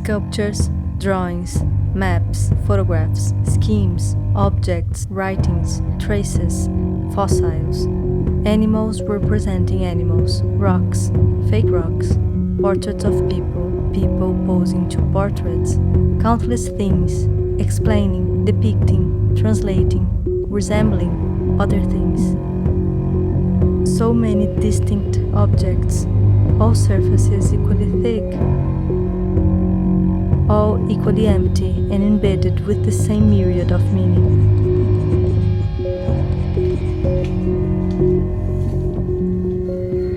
Sculptures, drawings, maps, photographs, schemes, objects, writings, traces, fossils. Animals representing animals, rocks, fake rocks, portraits of people, people posing to portraits, countless things, explaining, depicting, translating, resembling other things. So many distinct objects, all surfaces equally thick, all equally empty and embedded with the same myriad of meaning.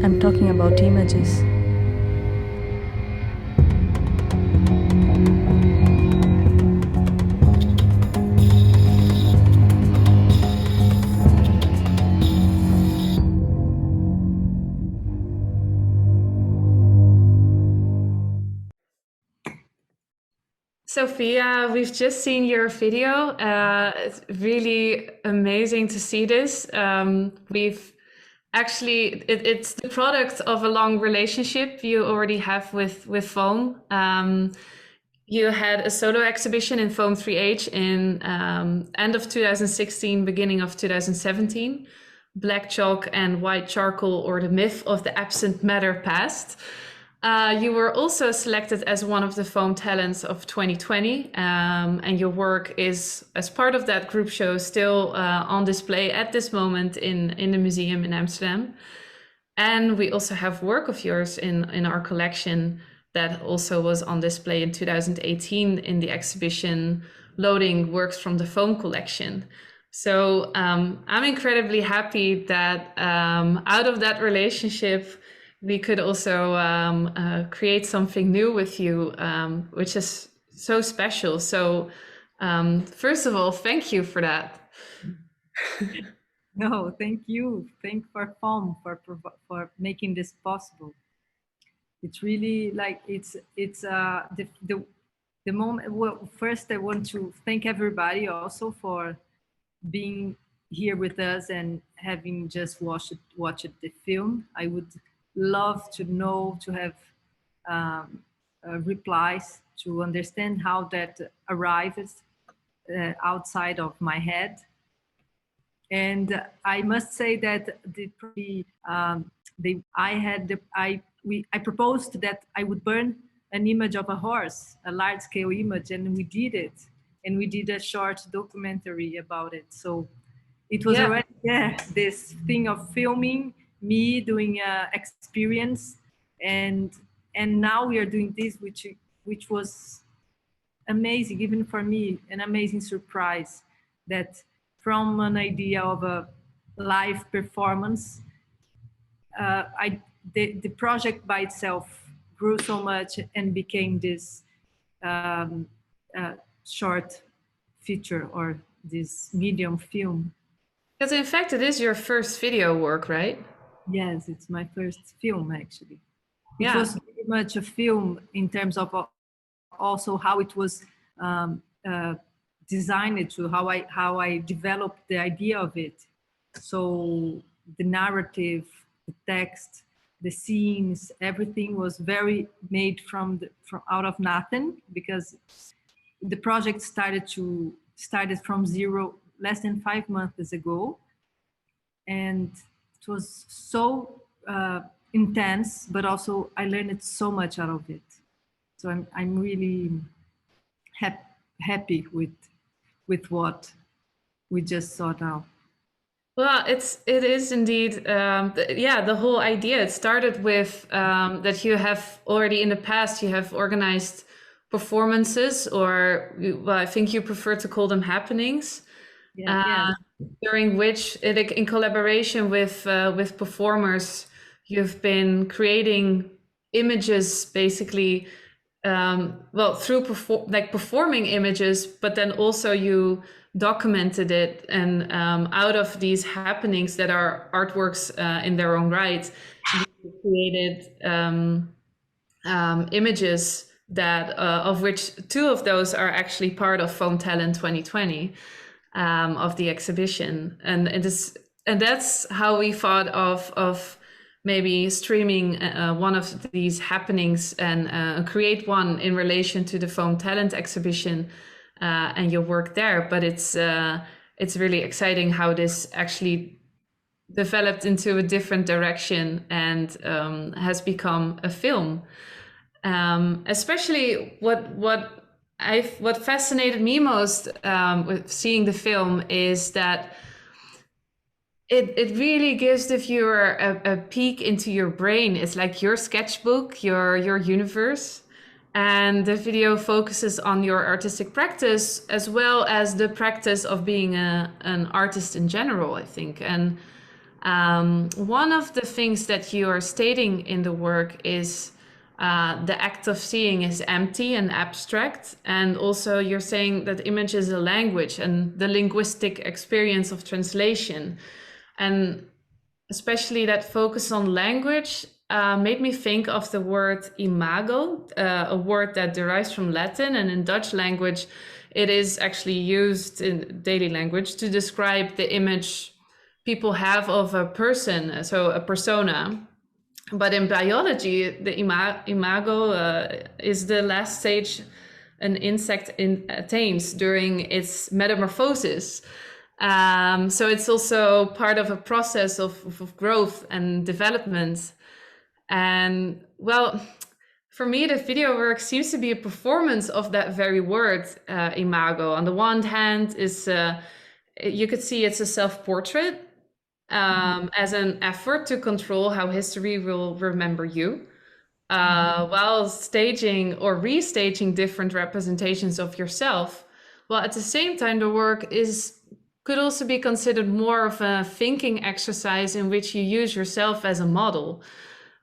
I'm talking about images. Sofia, we've just seen your video. It's really amazing to see this. We've actually, it's the product of a long relationship you already have with foam. You had a solo exhibition in Foam 3H in end of 2016, beginning of 2017, Black Chalk and White Charcoal, or the Myth of the Absent Matter Past. You were also selected as one of the Foam Talents of 2020, and your work is, as part of that group show, still on display at this moment in the museum in Amsterdam. And we also have work of yours in our collection that also was on display in 2018 in the exhibition Loading Works from the Foam Collection. So I'm incredibly happy that out of that relationship, we could also create something new with you, which is so special. So first of all, thank you for that. No, thank you. Thank for FOM for making this possible. It's really like it's the moment. Well, first I want to thank everybody also for being here with us and having just watched the film. I would love to know, to have replies, to understand how that arrives outside of my head. And I must say that I proposed that I would burn an image of a horse, a large-scale image, and we did it. And we did a short documentary about it. So it was already there, this thing of filming, me doing experience, and now we are doing this, which was amazing, even for me, an amazing surprise, that from an idea of a live performance, the project by itself grew so much and became this short feature, or this medium film. Because in fact, it is your first video work, right? Yes, it's my first film, actually. It was very much a film in terms of also how it was designed, to how I developed the idea of it. So the narrative, the text, the scenes, everything was very made from out of nothing, because the project started from zero less than 5 months ago, and it was so intense, but also I learned so much out of it. So I'm really happy with what we just saw now. Well, it is indeed, the whole idea. It started with that you have already in the past, you have organized performances, or well, I think you prefer to call them happenings, during which, in collaboration with performers, you've been creating images, basically, through performing images, but then also you documented it, and out of these happenings that are artworks in their own right, you created images that of which 2 of those are actually part of Foam Talent 2020 of the exhibition, and that's how we thought of maybe streaming one of these happenings and create one in relation to the Foam Talent exhibition and your work there. But it's really exciting how this actually developed into a different direction and has become a film. Especially what fascinated me most with seeing the film is that it really gives the viewer a peek into your brain. It's like your sketchbook, your universe. And the video focuses on your artistic practice as well as the practice of being an artist in general, I think. And one of the things that you are stating in the work is the act of seeing is empty and abstract. And also, you're saying that image is a language and the linguistic experience of translation. And especially that focus on language made me think of the word imago, a word that derives from Latin. And in Dutch language, it is actually used in daily language to describe the image people have of a person, so a persona. But in biology, the imago is the last stage an insect attains during its metamorphosis. So it's also part of a process of growth and development. And well, for me, the video work seems to be a performance of that very word, imago. On the one hand, is you could see it's a self-portrait as an effort to control how history will remember you, while staging or restaging different representations of yourself. While at the same time, the work could also be considered more of a thinking exercise in which you use yourself as a model.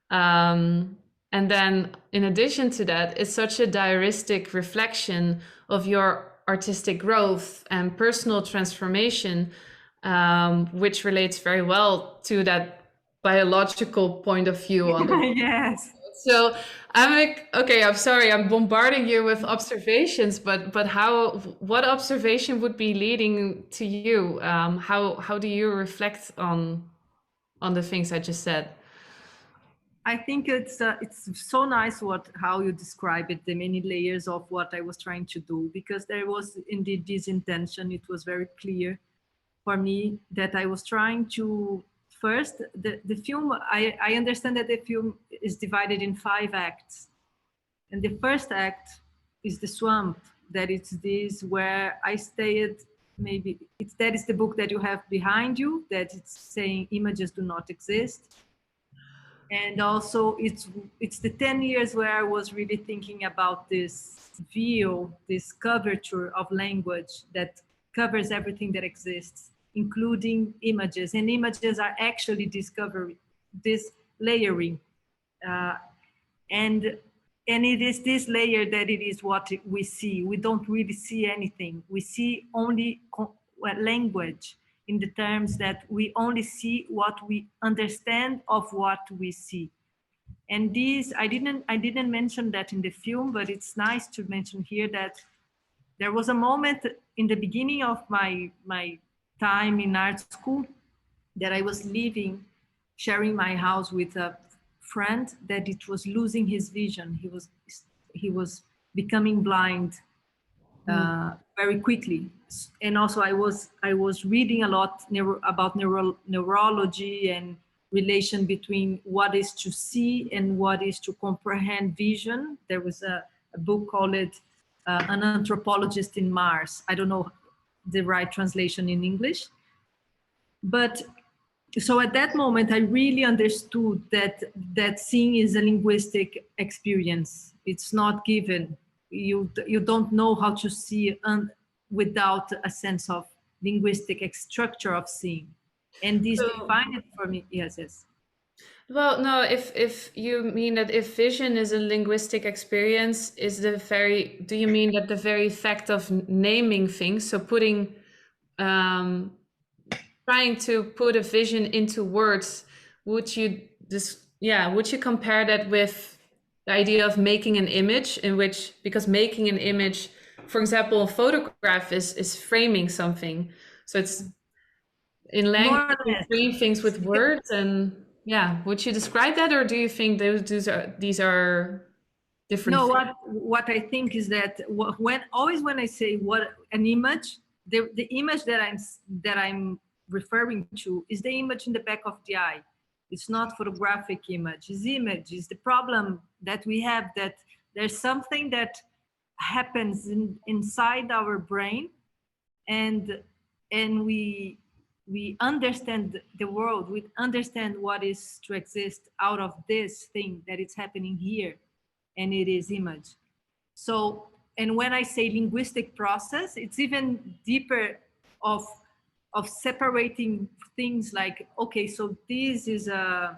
And then, in addition to that, it's such a diaristic reflection of your artistic growth and personal transformation, which relates very well to that biological point of view on the Yes. so I'm like, okay, I'm sorry, I'm bombarding you with observations, but what observation would be leading to you? How do you reflect on the things I just said? I think it's so nice how you describe it, the many layers of what I was trying to do, because there was indeed this intention. It was very clear for me that I was trying to first the film. I understand that the film is divided in 5 acts, and the first act is the swamp. That it's this where I stayed. Maybe that is the book that you have behind you. That it's saying images do not exist. And also it's the 10 years where I was really thinking about this view, this curvature of language that covers everything that exists, including images. And images are actually discovering this layering. And it is this layer that it is what we see. We don't really see anything. We see only language, in the terms that we only see what we understand of what we see. And these, I didn't mention that in the film, but it's nice to mention here that there was a moment in the beginning of my time in art school that I was leaving, sharing my house with a friend that it was losing his vision. He was becoming blind very quickly. And also I was reading a lot about neurology and relation between what is to see and what is to comprehend vision. There was a book called An Anthropologist in Mars. I don't know the right translation in English. But so at that moment, I really understood that seeing is a linguistic experience. It's not given. You don't know how to see without a sense of linguistic structure of seeing. And this defined it for me. Yes, yes. Well, no, if you mean that if vision is a linguistic experience, do you mean that the very fact of naming things, so putting trying to put a vision into words, would you compare that with the idea of making an image, in which, because making an image, for example, a photograph is framing something, so it's in language we frame things with words. And Yeah. Would you describe that, or do you think these are different No, things? what I think is that when I say what an image, the image that I'm referring to is the image in the back of the eye. It's not photographic image. It's image. It's the problem that we have, that there's something that happens inside our brain, and we understand the world. We understand what is to exist out of this thing that is happening here, and it is image. So, and when I say linguistic process, it's even deeper of separating things like, okay, so this is a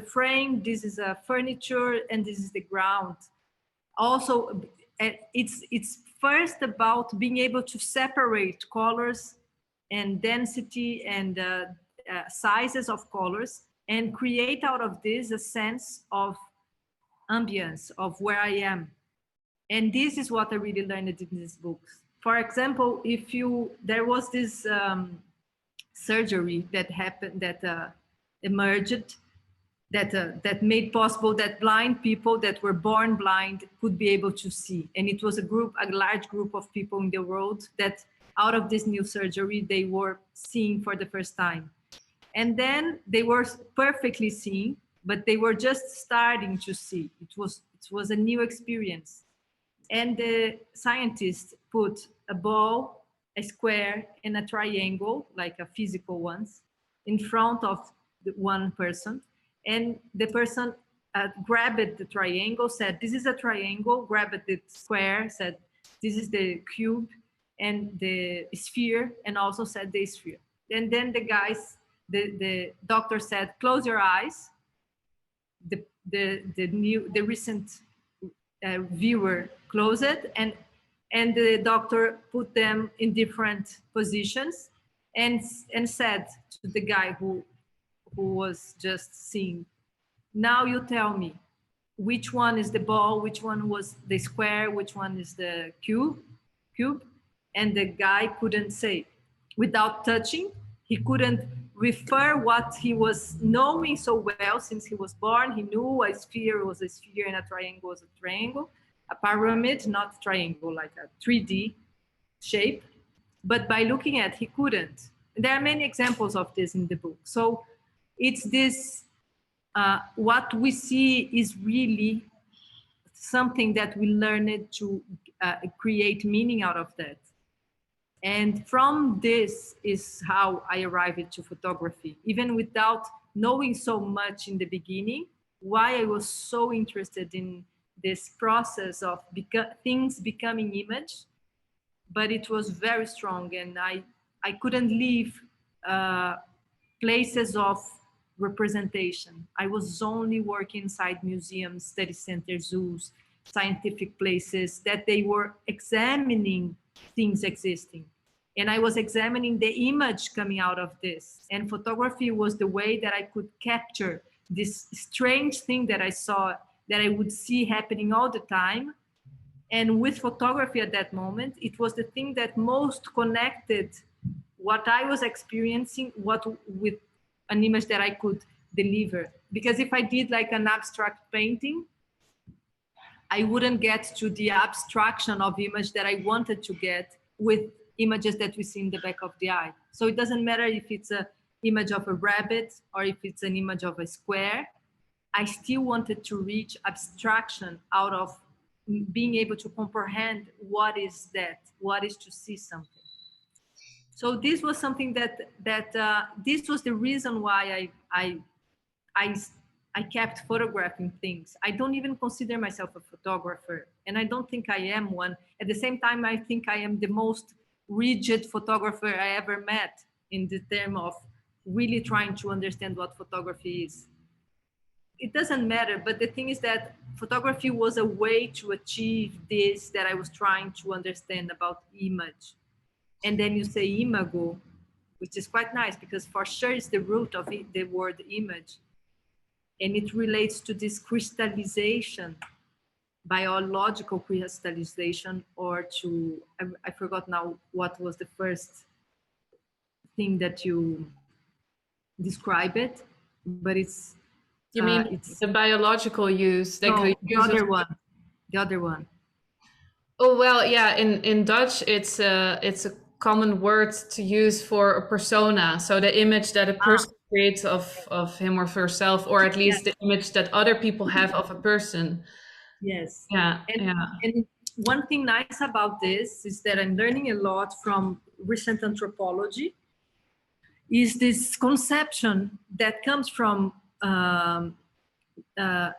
frame, this is a furniture, and this is the ground. Also, it's first about being able to separate colors and density and sizes of colors, and create out of this a sense of ambience of where I am. And this is what I really learned in these books. For example, if you there was this surgery that happened, that emerged, that made possible that blind people that were born blind could be able to see. And it was a large group of people in the world that out of this new surgery, they were seeing for the first time. And then they were perfectly seeing, but they were just starting to see. It was a new experience. And the scientists put a ball, a square, and a triangle, like a physical ones, in front of the one person. And the person grabbed the triangle, said, "This is a triangle," grabbed the square, said, "This is the cube," and the sphere, and also said the sphere. And then the doctor said, "Close your eyes." The recent viewer closed it, and the doctor put them in different positions, and said to the guy who was just seeing, "Now you tell me which one is the ball, which one was the square, which one is the cube." And the guy couldn't say. Without touching, he couldn't refer what he was knowing so well. Since he was born, he knew a sphere was a sphere and a triangle was a triangle, a pyramid, not triangle, like a 3D shape. But by looking at, he couldn't. There are many examples of this in the book. So it's this, what we see is really something that we learned to create meaning out of that. And from this is how I arrived to photography, even without knowing so much in the beginning, why I was so interested in this process of things becoming image. But it was very strong, and I couldn't leave places of representation. I was only working inside museums, study centers, zoos, scientific places that they were examining things existing. And I was examining the image coming out of this. And photography was the way that I could capture this strange thing that I saw, that I would see happening all the time. And with photography at that moment, it was the thing that most connected what I was experiencing with an image that I could deliver. Because if I did like an abstract painting, I wouldn't get to the abstraction of image that I wanted to get with images that we see in the back of the eye. So it doesn't matter if it's an image of a rabbit or if it's an image of a square. I still wanted to reach abstraction out of being able to comprehend what is that, what is to see something. So this was something that this was the reason why I kept photographing things. I don't even consider myself a photographer, and I don't think I am one. At the same time, I think I am the most rigid photographer I ever met, in the term of really trying to understand what photography is. It doesn't matter, but the thing is that photography was a way to achieve this that I was trying to understand about image. And then you say imago, which is quite nice, because for sure it's the root of it, the word image. And it relates to this crystallization, biological crystallization, or to, I forgot now what was the first thing that you describe it. but You mean it's the biological use, like no, the use of? the other one. Oh well, yeah. In Dutch, it's a common word to use for a persona. So the image that a person creates of him or herself, or at least the Yes, image that other people have of a person. yes. Yeah, And yeah. and one thing nice about this is that I'm learning a lot from recent anthropology. Is this conception that comes from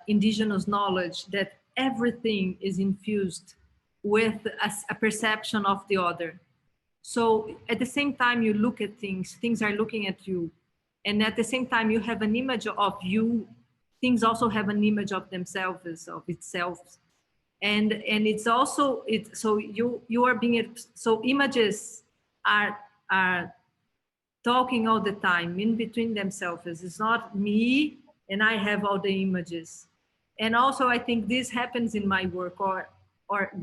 indigenous knowledge that everything is infused with a perception of the other. So at the same time you look at things, things are looking at you. And at the same time you have an image of you, things also have an image of themselves, of itself. And it's also it so you are being so images are talking all the time in between themselves. It's not me and I have all the images. And also I think this happens in my work, or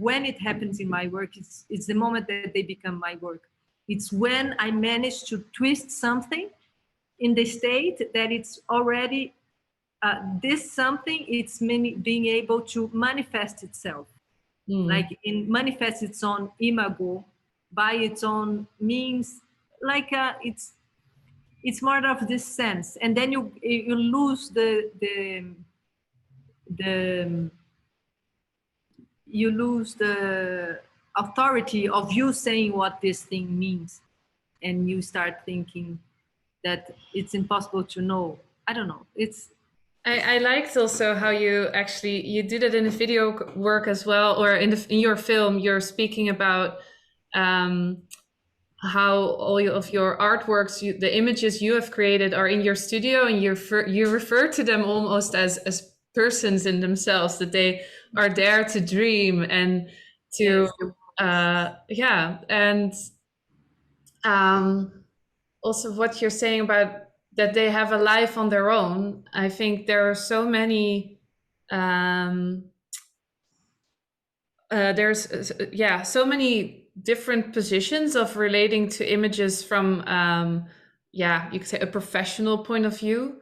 when it happens in my work, it's the moment that they become my work. It's when I manage to twist something in the state that it's already this something, it's being able to manifest itself, Mm. like in manifest its own imago by its own means, like it's more of this sense, and then you lose the you lose the authority of you saying what this thing means, and you start thinking that it's impossible to know. I don't know, it's I liked also how you did it in the video work as well, or in your film. You're speaking about um, how of your artworks, the images you have created, are in your studio, and you refer to them almost as persons in themselves, that they are there to dream and to yes, yeah, and also what you're saying about that they have a life on their own. I think there are so many um, there's yeah, so many different positions of relating to images from yeah, you could say a professional point of view.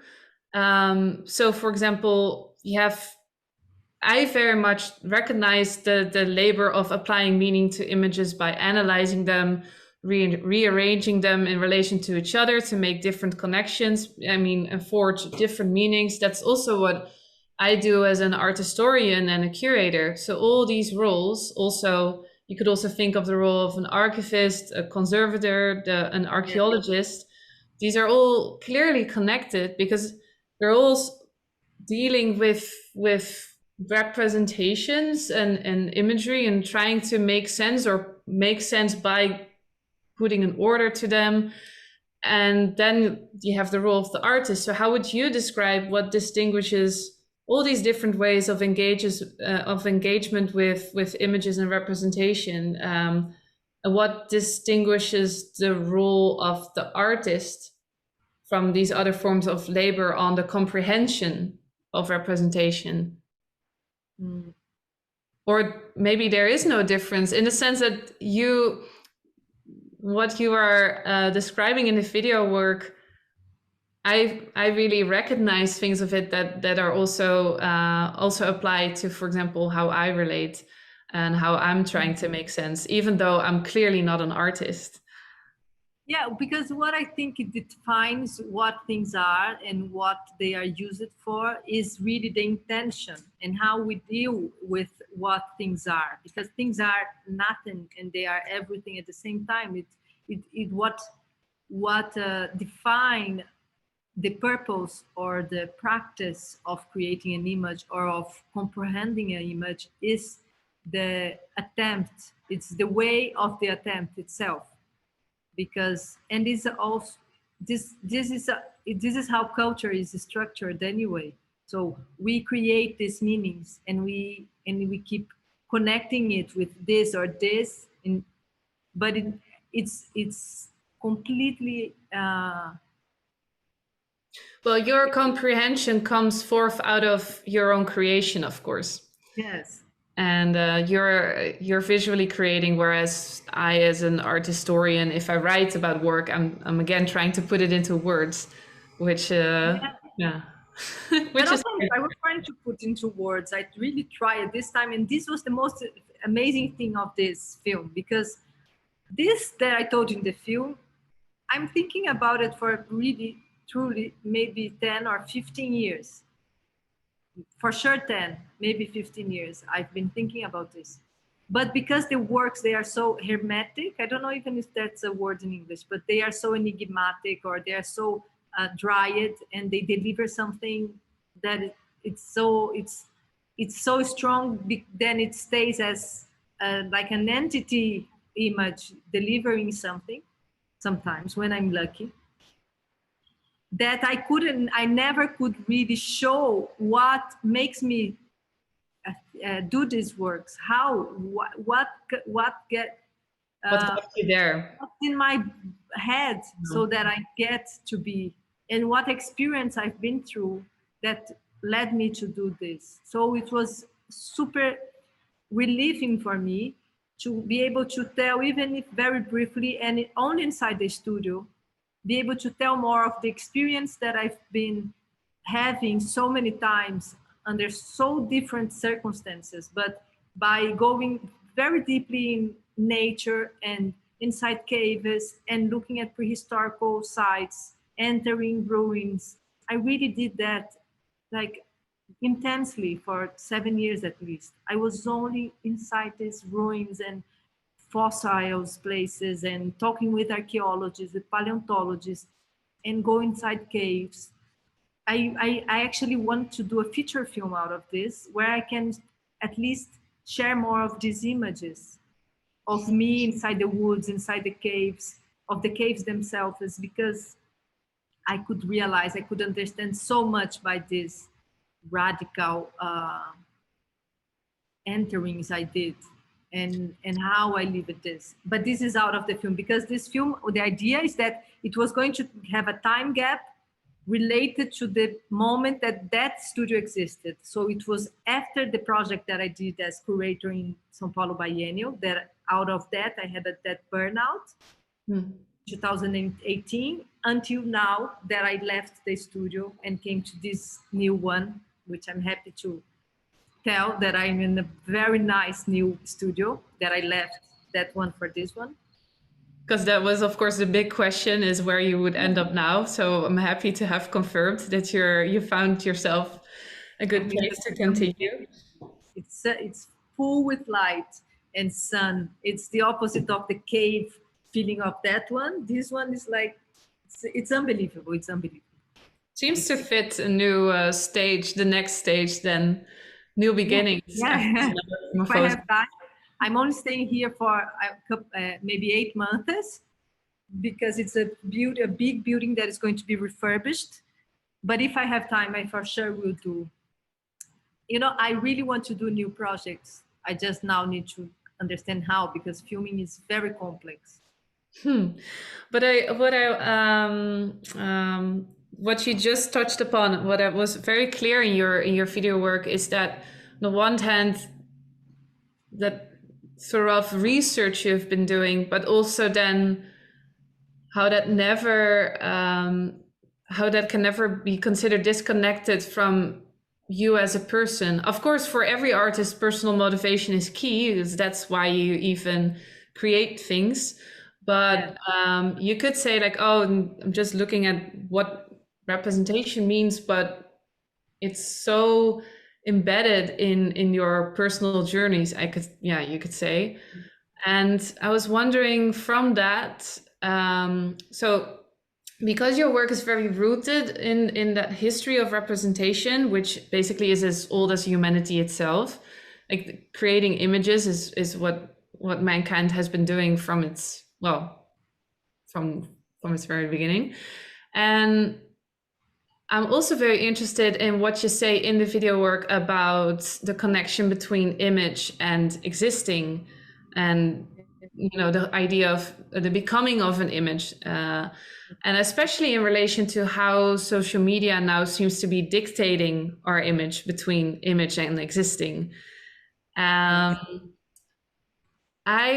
So for example, you have, I very much recognize the labor of applying meaning to images by analyzing them, rearranging them in relation to each other to make different connections. I mean, and forge different meanings. That's also what I do as an art historian and a curator. So all these roles, also, you could also think of the role of an archivist, a conservator, an yes, archaeologist. These are all clearly connected because they're all dealing with representations and imagery, and trying to make sense, or make sense by putting an order to them. And then you have the role of the artist. So how would you describe what distinguishes all these different ways of engagement with images and representation, and what distinguishes the role of the artist from these other forms of labor on the comprehension of representation? mm, Or maybe there is no difference, in the sense that what you are describing in the video work, I really recognize things of it that are also applied to, for example, how I relate and how I'm trying to make sense, even though I'm clearly not an artist. yeah, because what I think it defines what things are and what they are used for is really the intention and how we deal with what things are, because things are nothing and they are everything at the same time. It what define the purpose or the practice of creating an image or of comprehending an image is the attempt. It's the way of the attempt itself, because and this also this is how culture is structured anyway. So we create these meanings and we keep connecting it with this or this, but it's completely Well, your comprehension comes forth out of your own creation, of course, yes, and you're visually creating, whereas I, as an art historian, if I write about work, I'm again trying to put it into words, which yeah. Yeah. But Which is also, I was trying to put into words. I really tried this time, and this was the most amazing thing of this film, because this that I told you in the film, I'm thinking about it for really, truly, maybe 10 or 15 years. For sure 10, maybe 15 years. I've been thinking about this. But because the works, they are so hermetic, I don't know even if that's a word in English, but they are so enigmatic, or they are so dried, and they deliver something that it's so strong, then it stays as like an entity image delivering something sometimes when I'm lucky, that I never could really show what makes me do these works, how, what get what got you there. what's in my head, so No. that I get to be, and what experience I've been through that led me to do this. So it was super relieving for me to be able to tell, even if very briefly and only inside the studio, be able to tell more of the experience that I've been having so many times under so different circumstances, but by going very deeply in nature and inside caves and looking at prehistorical sites, entering ruins. I really did that, like, intensely for 7 years at least. I was only inside these ruins and fossils places, and talking with archaeologists, with paleontologists, and go inside caves. I actually want to do a feature film out of this, where I can at least share more of these images of me inside the woods, inside the caves, of the caves themselves, because I could realize, I could understand so much by this radical enterings I did, and how I live with this. But this is out of the film, because this film, the idea is that it was going to have a time gap related to the moment that that studio existed. So it was after the project that I did as curator in São Paulo Biennial, that out of that I had that burnout. 2018 until now, that I left the studio and came to this new one, which I'm happy to tell that I'm in a very nice new studio, that I left that one for this one. Because that was, of course, the big question is where you would end up now. So I'm happy to have confirmed that you found yourself a good place to continue. It's full with light and sun. It's the opposite of the cave feeling of that one. This one is like, it's unbelievable. It's unbelievable. Seems to fit a new stage, the next stage, then new beginnings. Yeah. If I have time, I'm only staying here for maybe 8 months, because it's a big building that is going to be refurbished. But if I have time, I for sure will do. I really want to do new projects. I just now need to understand how, because filming is very complex. But what you just touched upon, what was very clear in your video work, is that on the one hand, that sort of research you've been doing, but also then how that can never be considered disconnected from you as a person. Of course, for every artist, personal motivation is key, because that's why you even create things. But you could say like, oh, I'm just looking at what representation means, but it's so embedded in your personal journeys. You could say. And I was wondering from that, so because your work is very rooted in that history of representation, which basically is as old as humanity itself, like creating images is what mankind has been doing from its very beginning. And I'm also very interested in what you say in the video work about the connection between image and existing, and the idea of the becoming of an image, and especially in relation to how social media now seems to be dictating our image between image and existing. I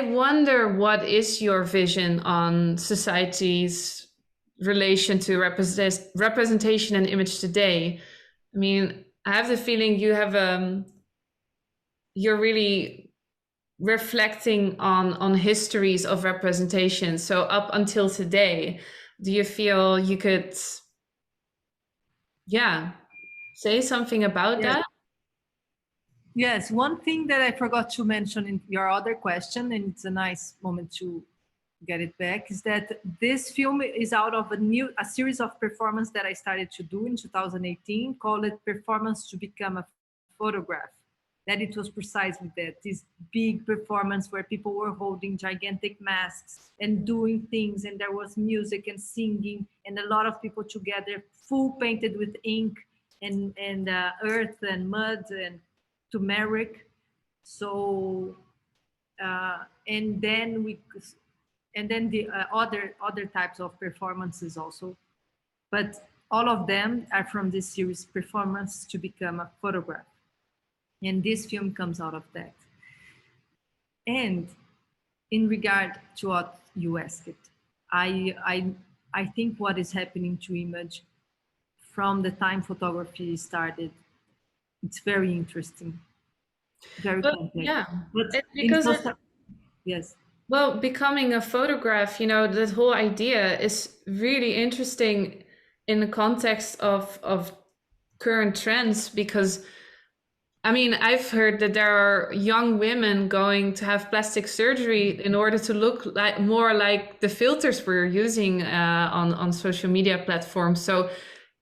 wonder, what is your vision on society's relation to representation and image today. I mean, I have the feeling you're really reflecting on histories of representation. So up until today, do you feel you could, yeah, say something about Yes. that? Yes, one thing that I forgot to mention in your other question, and it's a nice moment to get it back, is that this film is out of a series of performances that I started to do in 2018, called it Performance to Become a Photograph. That it was precisely that, this big performance where people were holding gigantic masks and doing things, and there was music and singing, and a lot of people together, full painted with ink and earth and mud and turmeric. So and then the other types of performances also, but all of them are from this series, Performance to Become a Photograph, and this film comes out of that. And in regard to what you asked, I think what is happening to image from the time photography started, it's very interesting, very But complex. yeah, But in because social, yes, well, becoming a photograph, that whole idea is really interesting in the context of current trends, because I mean, I've heard that there are young women going to have plastic surgery in order to look like more like the filters we're using on social media platforms. So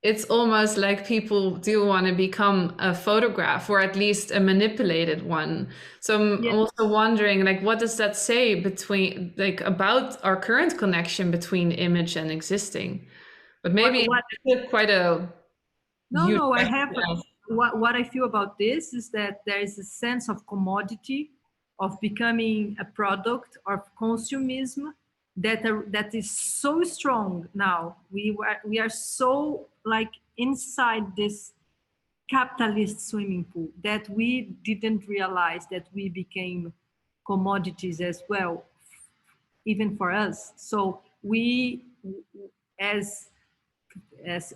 it's almost like people do want to become a photograph, or at least a manipulated one. So I'm yes. also wondering, like, what does that say about our current connection between image and existing? But maybe What it's quite a No, huge no, I question have. to ask. What I feel about this is that there is a sense of commodity, of becoming a product, of consumism that is so strong now. We are so like inside this capitalist swimming pool that we didn't realize that we became commodities as well, even for us. So we, as as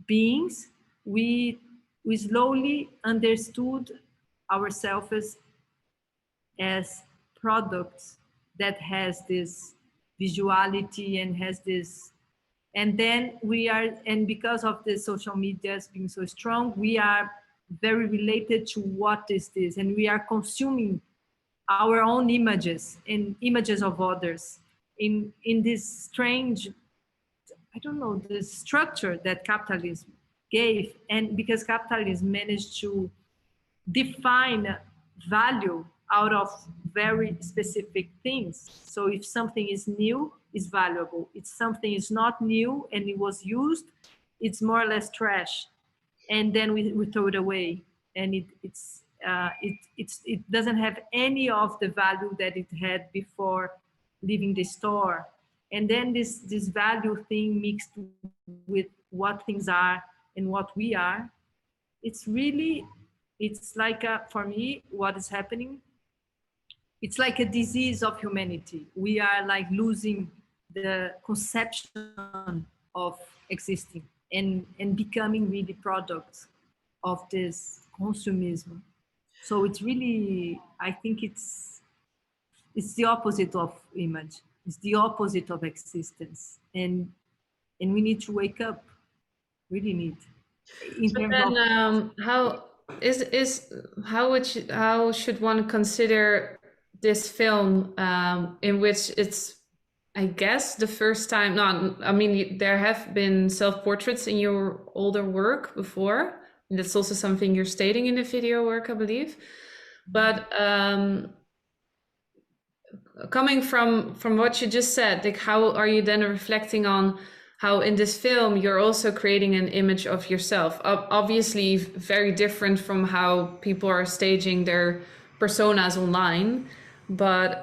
beings, we we slowly understood ourselves as products that has this visuality and has this, and then we are, and because of the social medias being so strong, we are very related to what is this, and we are consuming our own images and images of others in this strange, I don't know, the structure that capitalism gave. And because capitalism managed to define value out of very specific things. So if something is new, it's valuable. If something is not new and it was used, it's more or less trash. And then we throw it away. And it doesn't have any of the value that it had before leaving the store. And then this value thing mixed with what things are and what we are, it's really, it's like for me, what is happening, it's like a disease of humanity. We are like losing the conception of existing and becoming really products of this consumism. So it's really, I think it's the opposite of image, it's the opposite of existence, and we need to wake up, really need, in But terms of. then, how is how should one consider this film, in which it's, I guess, the first time? No, I mean, there have been self-portraits in your older work before, and that's also something you're stating in the video work, I believe. But coming from what you just said, like, how are you then reflecting on how in this film you're also creating an image of yourself, obviously very different from how people are staging their personas online, but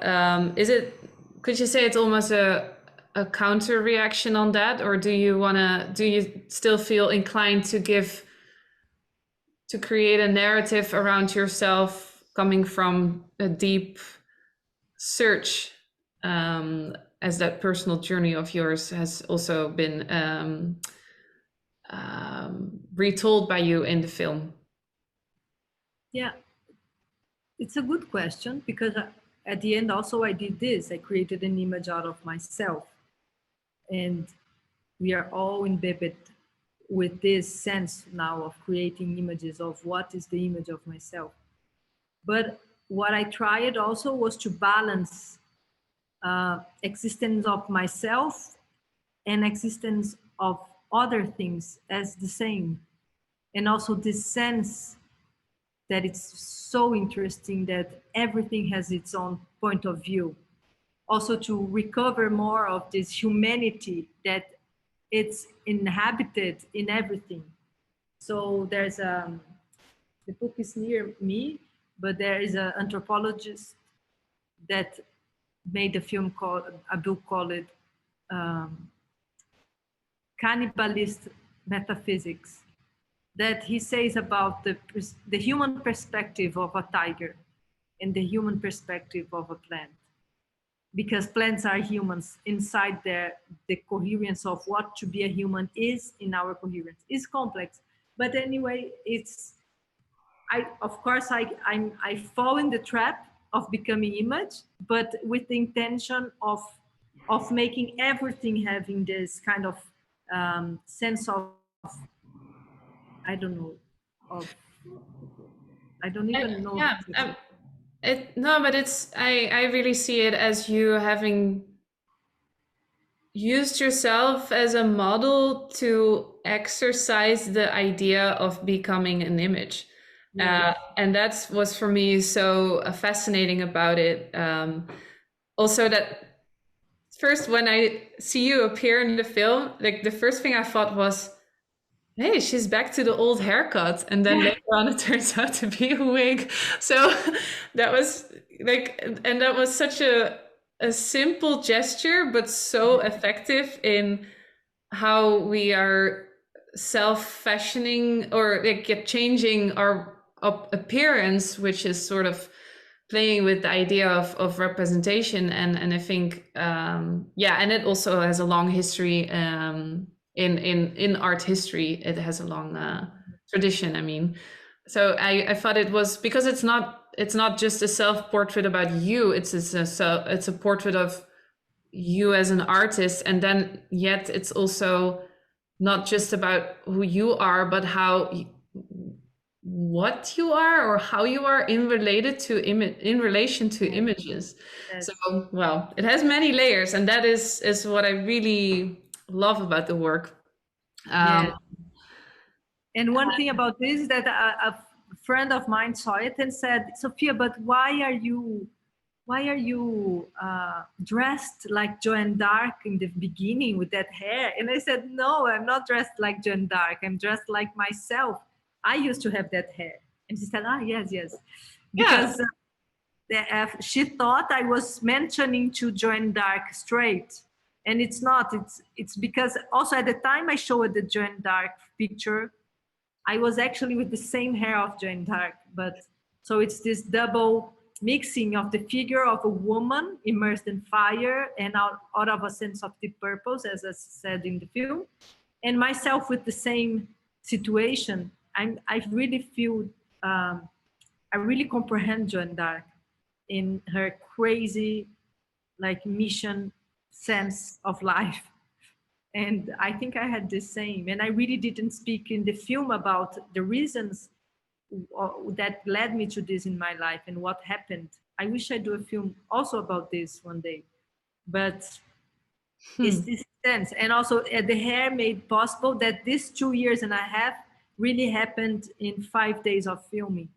could you say it's almost a counter reaction on that, or do you still feel inclined to create a narrative around yourself coming from a deep search, as that personal journey of yours has also been retold by you in the film? Yeah, it's a good question because at the end also I did this. I created an image out of myself, and we are all embedded with this sense now of creating images of what is the image of myself. But what I tried also was to balance existence of myself and existence of other things as the same, and also this sense that it's so interesting that everything has its own point of view, also to recover more of this humanity that it's inhabited in everything. So there's the book is near me, but there is an anthropologist that made a book called um, Cannibalist Metaphysics, that he says about the human perspective of a tiger and the human perspective of a plant, because plants are humans inside the coherence of what to be a human is in our coherence is complex. But anyway, it's I of course I fall in the trap of becoming image, but with the intention of making everything having this kind of sense of I don't know of I don't even know. Yeah, no, but I really see it as you having used yourself as a model to exercise the idea of becoming an image. And that was for me so fascinating about it. Also, that first, when I see you appear in the film, like the first thing I thought was, hey, she's back to the old haircut. And then later on, it turns out to be a wig. So that was like, and that was such a simple gesture, but so effective in how we are self-fashioning or like changing our appearance, which is sort of playing with the idea of representation. And I think, yeah, and it also has a long history in art history. It has a long tradition, I mean. So I thought it was, because it's not just a self-portrait about you, it's a portrait of you as an artist, and then yet it's also not just about who you are, but what you are or how you are in relation to images. Yes. So well, it has many layers, and that is what I really love about the work. Yes. And one thing about this is that a friend of mine saw it and said, Sophia, but why are you dressed like Joan d'Arc in the beginning with that hair? And I said, no, I'm not dressed like Joan d'Arc. I'm dressed like myself. I used to have that hair. And she said, yes, yes. Because she thought I was mentioning to Joan d'Arc straight. And it's not. It's because also at the time I showed the Joan d'Arc picture, I was actually with the same hair of Joan d'Arc, but so it's this double mixing of the figure of a woman immersed in fire and out of a sense of deep purpose, as I said in the film, and myself with the same situation. I really feel, I really comprehend Joan d'Arc in her crazy, like mission sense of life. And I think I had the same. And I really didn't speak in the film about the reasons that led me to this in my life and what happened. I wish I do a film also about this one day. But it's this sense. And also the hair made possible that this 2 years and a half really happened in 5 days of filming,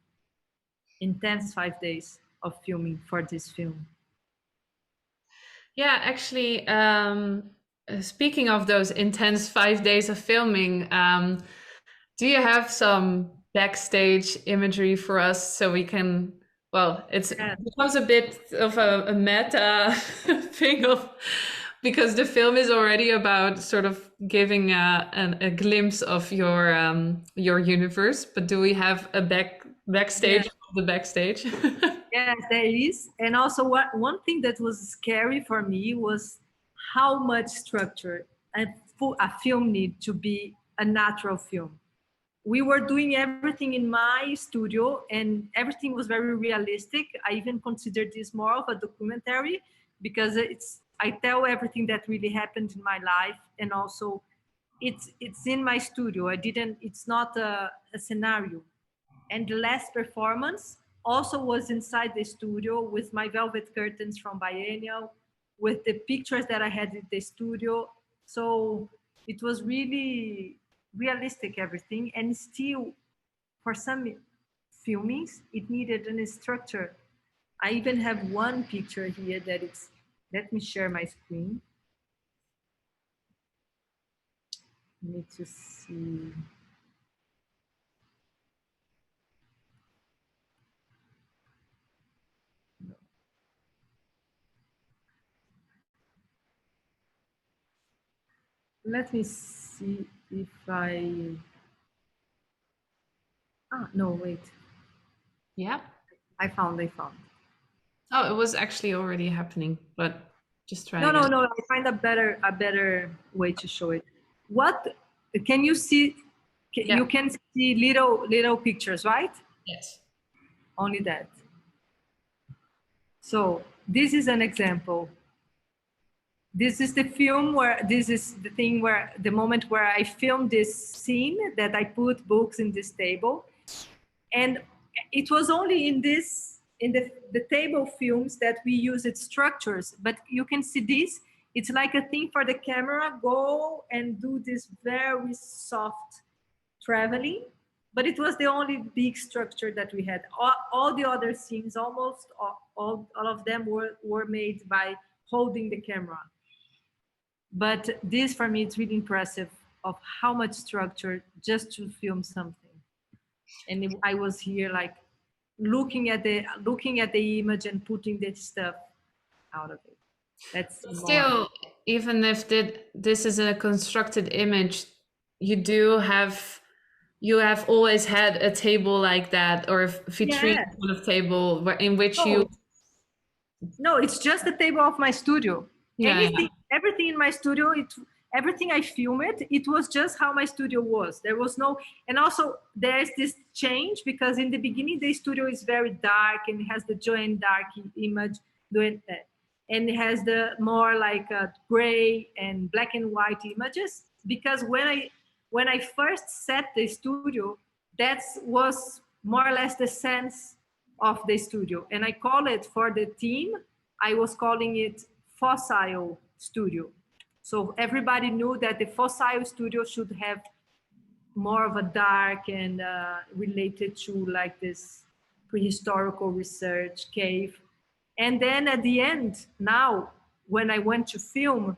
intense 5 days of filming for this film. Yeah, actually, speaking of those intense 5 days of filming, do you have some backstage imagery for us so we can? Well, it becomes a bit of a meta thing of, because the film is already about sort of giving a glimpse of your universe. But do we have a backstage of the backstage? Yes, there is. And also one thing that was scary for me was how much structure a film need to be a natural film. We were doing everything in my studio and everything was very realistic. I even considered this more of a documentary because I tell everything that really happened in my life, and also it's in my studio. It's not a scenario. And the last performance also was inside the studio with my velvet curtains from Biennial, with the pictures that I had in the studio. So it was really realistic, everything. And still, for some filmings, it needed a structure. I even have one picture here that it's, let me share my screen. Need to see. Let me see if no, wait. Yeah. I found. Oh, it was actually already happening, but just try No, again. I find a better way to show it. What can you see? Yeah. You can see little pictures, right? Yes. Only that. So this is an example. This is the film where this is the thing where the moment where I filmed this scene that I put books in this table, and it was only in the table films that we use its structures. But you can see this, it's like a thing for the camera, go and do this very soft traveling, but it was the only big structure that we had. All the other scenes, almost all of them were made by holding the camera. But this for me, it's really impressive of how much structure just to film something. And I was here like looking at the image and putting the stuff out of it. That's more. Still, even if this is a constructed image, you have always had a table like that, or a vitrine Yeah. kind of table in which you. No, it's just the table of my studio. Yeah. Everything in my studio, everything I filmed, it was just how my studio was. There was no, and also there's this change because in the beginning the studio is very dark and it has the joint dark image doing that, and it has the more like gray and black and white images. Because when I first set the studio, that was more or less the sense of the studio, and I call it for the team. I was calling it fossil studio. So everybody knew that the fossil studio should have more of a dark and related to like this prehistorical research cave. And then at the end, now when I went to film,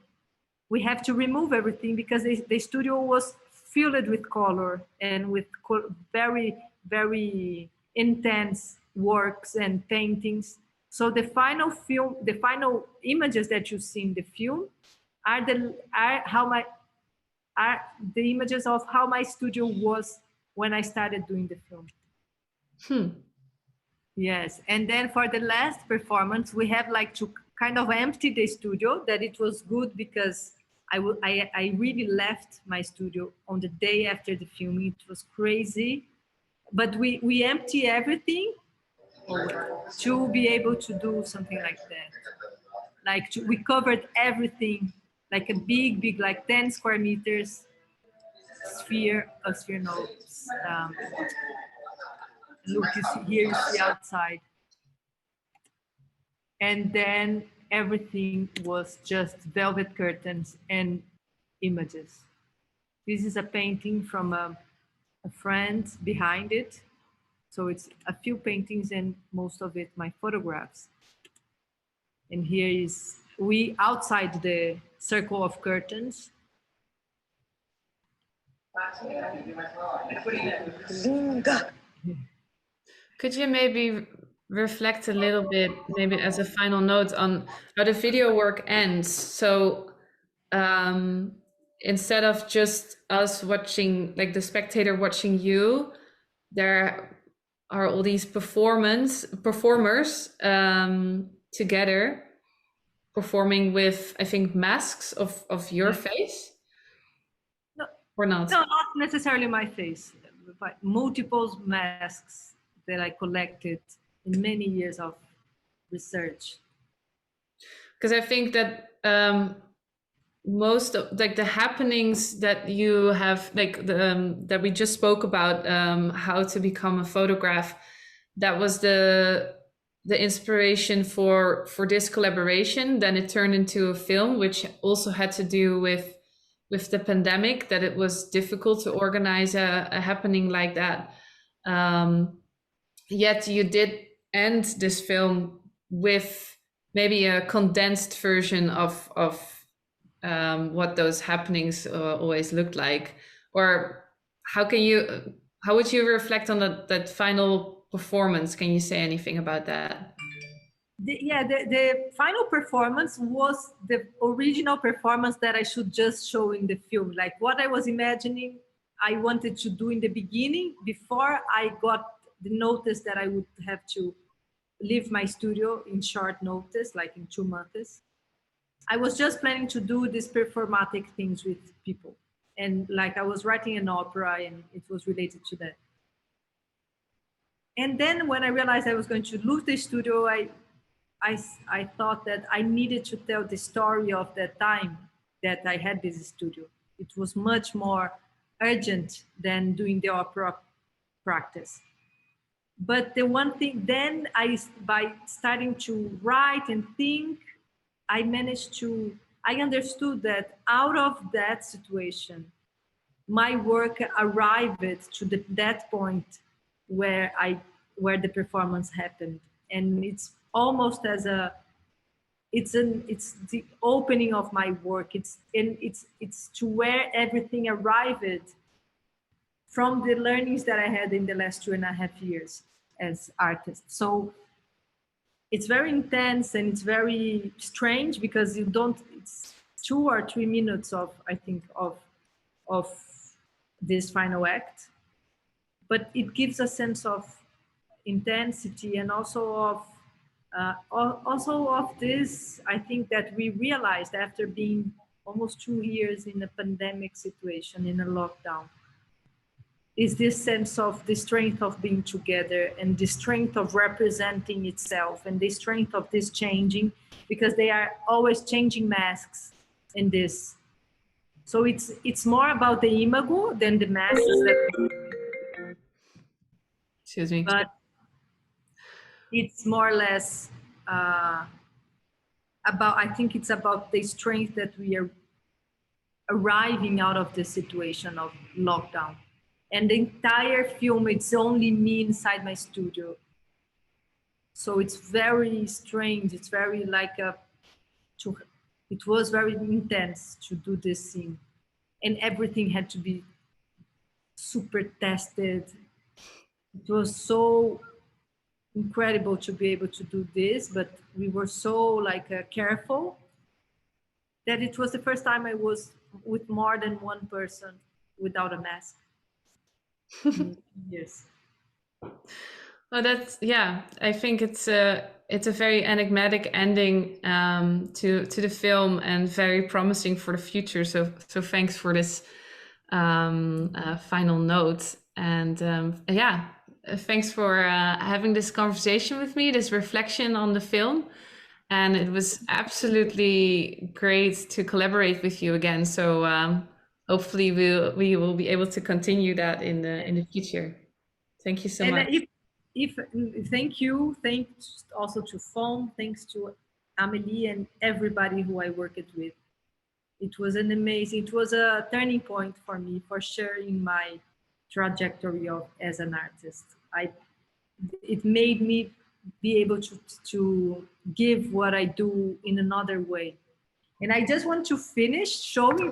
we have to remove everything because the studio was filled with color and with very, very intense works and paintings. So the final film, the final images that you see in the film are are the images of how my studio was when I started doing the film. Yes, and then for the last performance, we have like to kind of empty the studio. That it was good because I really left my studio on the day after the filming. It was crazy, but we empty everything to be able to do something like that. Like we covered everything, like a big, like 10 square meters sphere no. Look, here you see outside. And then everything was just velvet curtains and images. This is a painting from a friend behind it. So it's a few paintings and most of it my photographs. And here is we outside the circle of curtains. Could you maybe reflect a little bit, maybe as a final note, on how the video work ends? So instead of just us watching, like the spectator watching you, there are all these performers together. performing with, I think, masks of your face, No, or not? no, not necessarily my face, but multiple masks that I collected in many years of research. Because I think that most of like the happenings that you have, like that we just spoke about, how to become a photograph, that was the inspiration for this collaboration. Then it turned into a film, which also had to do with the pandemic, that it was difficult to organize a happening like that. Yet you did end this film with maybe a condensed version of what those happenings always looked like. Or how would you reflect on that final performance? Can you say anything about that? The final performance was the original performance that I should just show in the film. Like what I was imagining, I wanted to do in the beginning before I got the notice that I would have to leave my studio in short notice, like in 2 months. I was just planning to do these performatic things with people. And like I was writing an opera and it was related to that. And then when I realized I was going to lose the studio, I thought that I needed to tell the story of that time that I had this studio. It was much more urgent than doing the opera practice. But the one thing, then by starting to write and think, I understood that out of that situation, my work arrived to that point where where the performance happened. And it's almost as it's the opening of my work. It's to where everything arrived from the learnings that I had in the last 2.5 years as artist. So it's very intense and it's very strange because it's 2 or 3 minutes of, I think, of this final act, but it gives a sense of intensity and also of this. I think that we realized after being almost 2 years in a pandemic situation, in a lockdown, is this sense of the strength of being together and the strength of representing itself and the strength of this changing, because they are always changing masks in this. So it's more about the imago than the masks that, Excuse me. but it's more or less about, I think it's about the strength that we are arriving out of the situation of lockdown. And the entire film, it's only me inside my studio. So it's very strange. It's very like it was very intense to do this scene. And everything had to be super tested. It was so incredible to be able to do this, but we were so like careful that it was the first time I was with more than one person without a mask. Yes. Well, yeah. I think it's a very enigmatic ending to the film and very promising for the future. So thanks for this final note, and yeah, thanks for having this conversation with me, this reflection on the film. And it was absolutely great to collaborate with you again. So hopefully we will be able to continue that in the future. Thank you so And much. if thank you, thanks also to Foam, thanks to Amelie and everybody who I worked with. It was it was a turning point for me for sharing my trajectory as an artist. It made me be able to give what I do in another way. And I just want to finish showing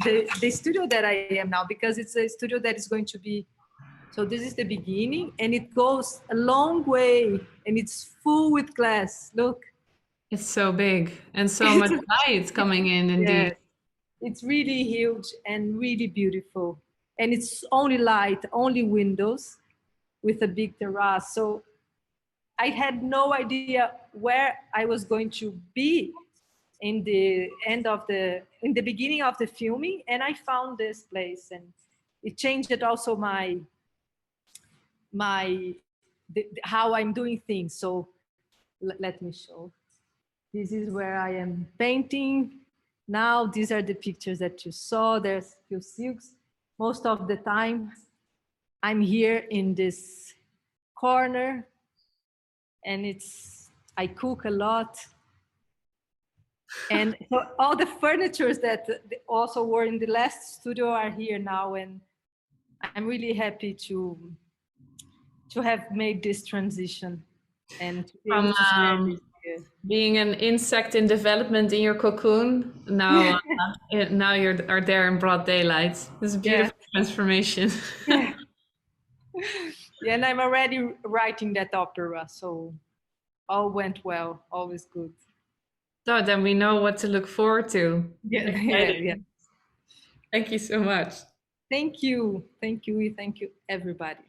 the studio that I am now, because it's a studio that is going to be, so this is the beginning and it goes a long way and it's full with glass. Look. It's so big and so much light coming in, indeed. Yes. It's really huge and really beautiful. And it's only light, only windows with a big terrace. So I had no idea where I was going to be in the beginning of the filming, and I found this place, and it changed also how I'm doing things. So let me show. This is where I am painting now. These are the pictures that you saw. There's few silks. Most of the time I'm here in this corner, and I cook a lot. And so all the furnitures that also were in the last studio are here now, and I'm really happy to have made this transition and to be able From to share this here. being an insect in development in your cocoon, now now are there in broad daylight. This is a beautiful transformation. Yeah. Yeah, and I'm already writing that opera, so all went well, always good. So then we know what to look forward to. Yeah, Exciting. yeah. Thank you so much. Thank you, everybody.